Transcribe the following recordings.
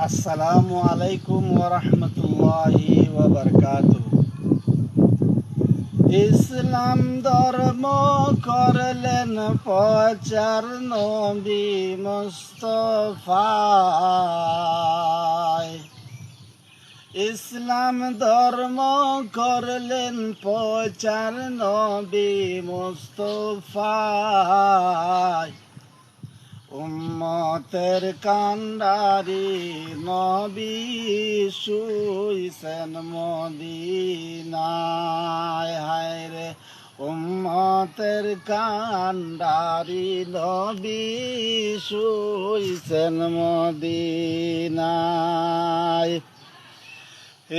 আসসালামু আলাইকুম ওয়া রাহমাতুল্লাহি ওয়া বারাকাতুহু। ইসলাম ধর্ম করলেন প্রচার নবী মুস্তাফা। ইসলাম ধর্ম করলেন প্রচার নবী মুস্তাফা। উম্মতের কান্ডারি নবী শুইছেন মদিনায়। হায়রে উম্মতের কান্ডারি নবী শুইছেন মদিনায়।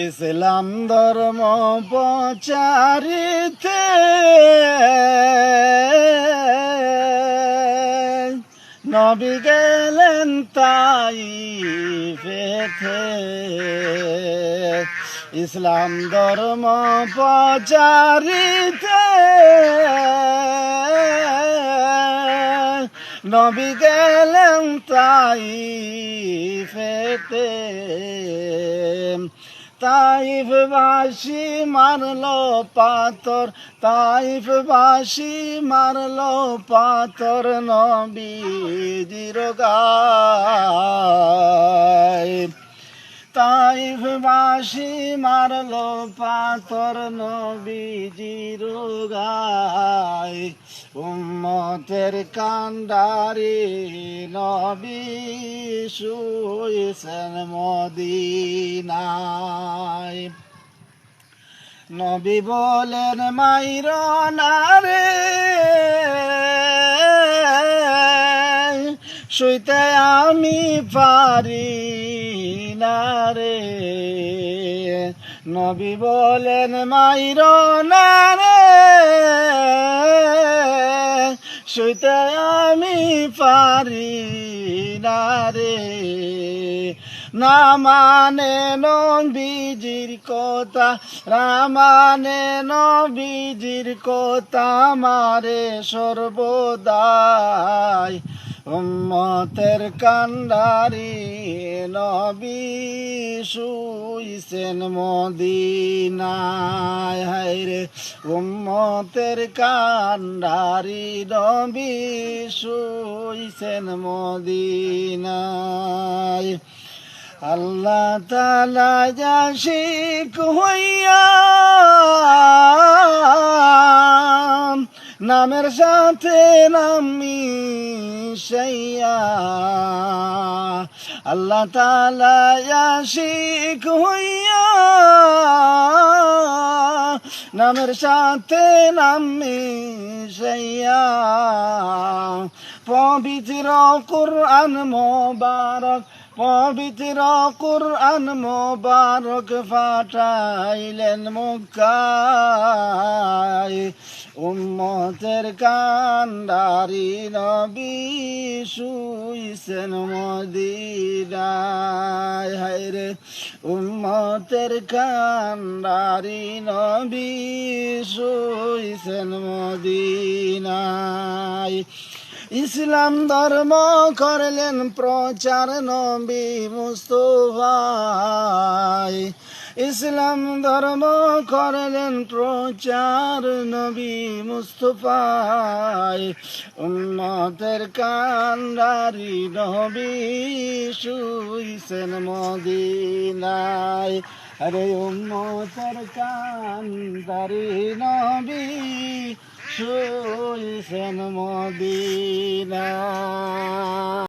ইসলাম ধর্ম প্রচারিতে নবী গেলেন তাইফেতে। ইসলাম ধর্ম প্রচারিতে নবী গেলেন তাইফেতে। তাইফবাসী মারলো পাথর, তাইফবাসী মারলো পাথর নবীজির গায়ে। তাইফবাসী মারলো পাথর নবীজির গায়ে। উম্মতের কান্ডারি নবী শুইছেন মদিনায়। নবী বলেন মাইর না রে, শুইতে আমি পারি না রে। নবী বলেন মাইর না রে, শুইতে আমি পারি না রে। না মানে নবীজির কথা, না মানে নবীজির কথা মারে সর্বদাই। উম্মতের কান্ডারি নবী শুইছেন মদিনায়। হায়রে উম্মতের কান্ডারি নবী শুইছেন মদিনায়। আল্লাহ তাআলা আশিক হইয়া নামের সাথে নাম মিশাইয়া। আল্লাহ তাআলা আশিক হইয়া নামের সাথে নাম মিশাইয়া। পবিত্র কুরআন মোবারক, পবিত্র কুরআন মোবারক পাঠাইলেন মক্কায়। উম্মতের কান্ডারি নবী শুইছেন মদিনায়। হায়রে উম্মতের কান্ডারি নবী শুইছেন মদিনায়। ইসলাম ধর্ম করলেন প্রচার নবী মুস্তাফা। ইসলাম ধর্ম করলেন প্রচার নবী মুস্তাফা। উম্মতের কান্ডারি নবী শুইছেন মদিনায়। আরে উম্মতের কান্ডারি নবী শুইছেন মদিনায়।